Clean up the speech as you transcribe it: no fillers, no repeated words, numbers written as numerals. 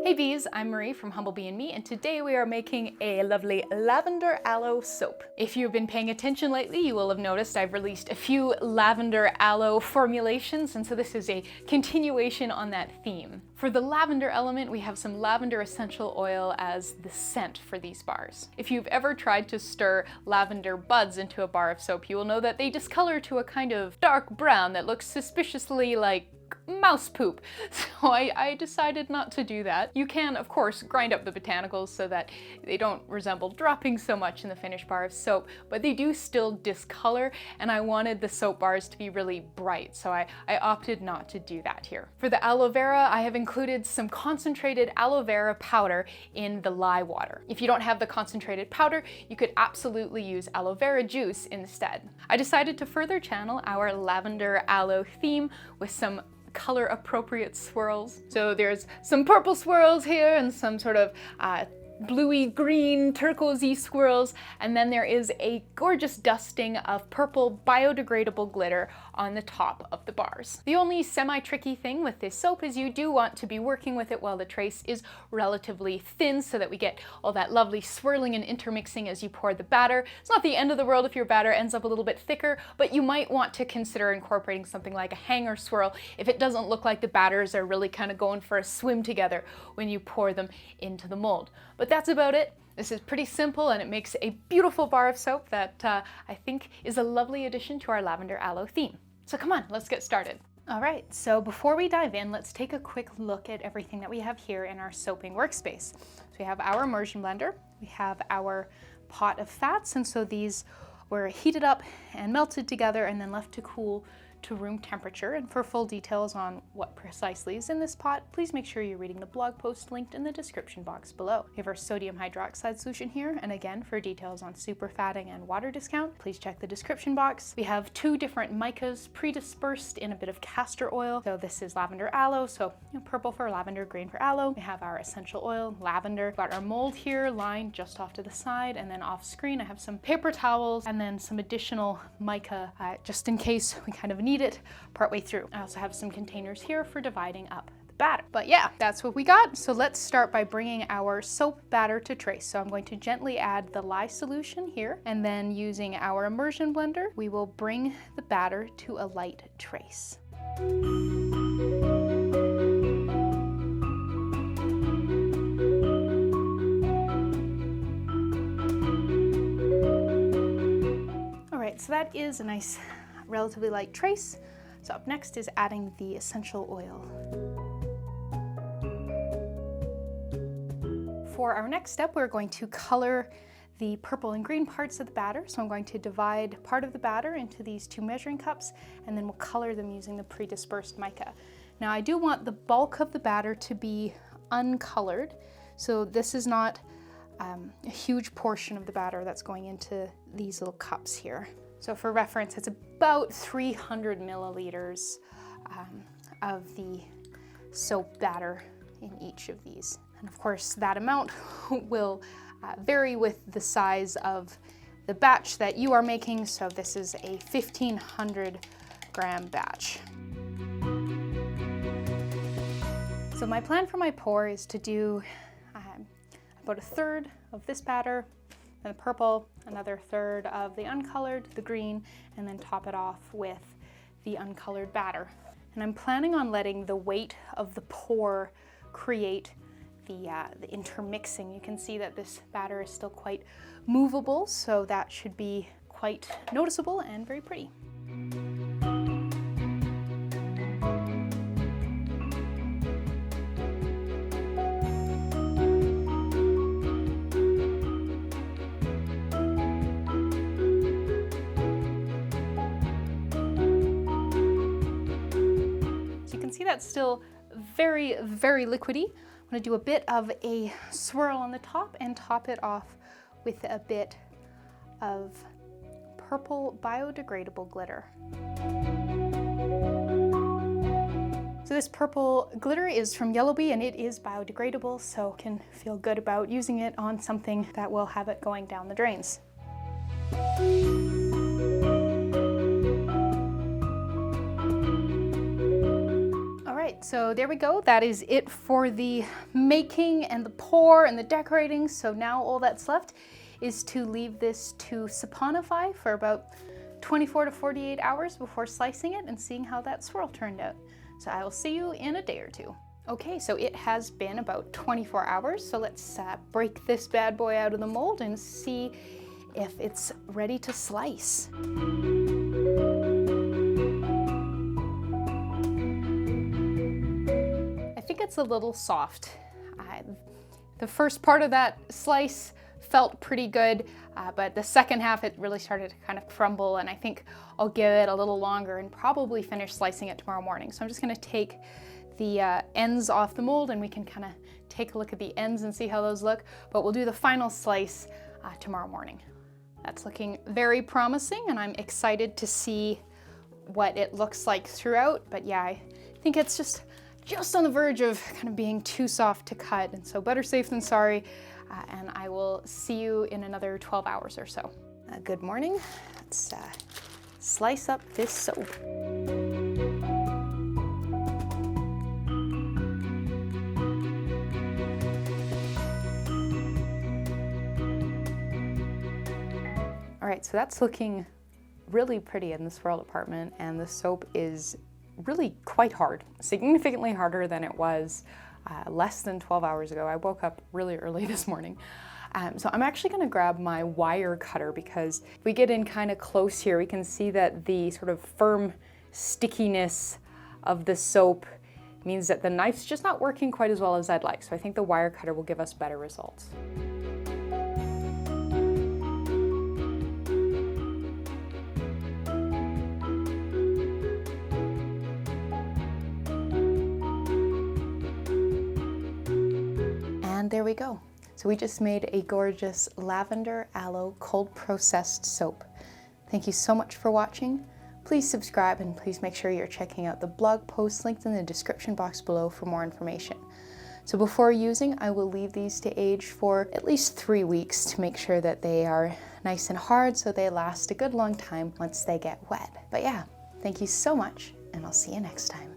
Hey bees, I'm Marie from Humblebee and Me, and today we are making a lovely lavender aloe soap. If you've been paying attention lately, you will have noticed I've released a few lavender aloe formulations, and so this is a continuation on that theme. For the lavender element, we have some lavender essential oil as the scent for these bars. If you've ever tried to stir lavender buds into a bar of soap, you will know that they discolor to a kind of dark brown that looks suspiciously like mouse poop. So I decided not to do that. You can, of course, grind up the botanicals so that they don't resemble droppings so much in the finished bar of soap, but they do still discolor, and I wanted the soap bars to be really bright, so I opted not to do that here. For the aloe vera, I have included some concentrated aloe vera powder in the lye water. If you don't have the concentrated powder, you could absolutely use aloe vera juice instead. I decided to further channel our lavender aloe theme with some color appropriate swirls. So there's some purple swirls here and some sort of bluey green turquoisey swirls, and then there is a gorgeous dusting of purple biodegradable glitter on the top of the bars. The only semi-tricky thing with this soap is you do want to be working with it while the trace is relatively thin so that we get all that lovely swirling and intermixing as you pour the batter. It's not the end of the world if your batter ends up a little bit thicker, but you might want to consider incorporating something like a hanger swirl if it doesn't look like the batters are really kind of going for a swim together when you pour them into the mold. But that's about it. This is pretty simple, and it makes a beautiful bar of soap that I think is a lovely addition to our lavender aloe theme. So come on, let's get started. All right, so before we dive in, let's take a quick look at everything that we have here in our soaping workspace. So we have our immersion blender, we have our pot of fats, and so these were heated up and melted together and then left to cool to room temperature. And for full details on what precisely is in this pot, please make sure you're reading the blog post linked in the description box below. We have our sodium hydroxide solution here, and again, for details on superfatting and water discount, please check the description box. We have two different micas pre-dispersed in a bit of castor oil. So this is lavender aloe, so purple for lavender, green for aloe. We have our essential oil, lavender. We've got our mold here lined just off to the side, and then off screen I have some paper towels and then some additional mica just in case we kind of need it partway through. I also have some containers here for dividing up the batter. But yeah, that's what we got. So let's start by bringing our soap batter to trace. So I'm going to gently add the lye solution here, and then using our immersion blender, we will bring the batter to a light trace. All right, so that is a nice relatively light trace. So up next is adding the essential oil. For our next step, we're going to color the purple and green parts of the batter. So I'm going to divide part of the batter into these two measuring cups, and then we'll color them using the pre-dispersed mica. Now I do want the bulk of the batter to be uncolored. So this is not a huge portion of the batter that's going into these little cups here. So for reference, it's about 300 milliliters of the soap batter in each of these. And of course, that amount will vary with the size of the batch that you are making. So this is a 1,500 gram batch. So my plan for my pour is to do about a third of this batter, and the purple, another third of the uncolored, the green, and then top it off with the uncolored batter. And I'm planning on letting the weight of the pour create the intermixing. You can see that this batter is still quite movable, so that should be quite noticeable and very pretty. See, that's still very, very liquidy. I'm going to do a bit of a swirl on the top and top it off with a bit of purple biodegradable glitter. So this purple glitter is from Humblebee, and it is biodegradable, so I can feel good about using it on something that will have it going down the drains. So there we go. That is it for the making and the pour and the decorating. So now all that's left is to leave this to saponify for about 24 to 48 hours before slicing it and seeing how that swirl turned out. So I will see you in a day or two. Okay, so it has been about 24 hours. So let's break this bad boy out of the mold and see if it's ready to slice. I think it's a little soft. The first part of that slice felt pretty good, but the second half it really started to kind of crumble, and I think I'll give it a little longer and probably finish slicing it tomorrow morning. So I'm just gonna take the ends off the mold and we can kind of take a look at the ends and see how those look, but we'll do the final slice tomorrow morning. That's looking very promising and I'm excited to see what it looks like throughout, but yeah, I think it's just on the verge of kind of being too soft to cut, and so better safe than sorry, and I will see you in another 12 hours or so. Good morning. Let's slice up this soap. All right, so that's looking really pretty in the swirl department, and the soap is really quite hard, significantly harder than it was less than 12 hours ago. I woke up really early this morning. So I'm actually gonna grab my wire cutter, because if we get in kind of close here, we can see that the sort of firm stickiness of the soap means that the knife's just not working quite as well as I'd like. So I think the wire cutter will give us better results. And there we go. So we just made a gorgeous lavender aloe cold processed soap. Thank you so much for watching. Please subscribe and please make sure you're checking out the blog post linked in the description box below for more information. So before using, I will leave these to age for at least 3 weeks to make sure that they are nice and hard so they last a good long time once they get wet. But yeah, thank you so much and I'll see you next time.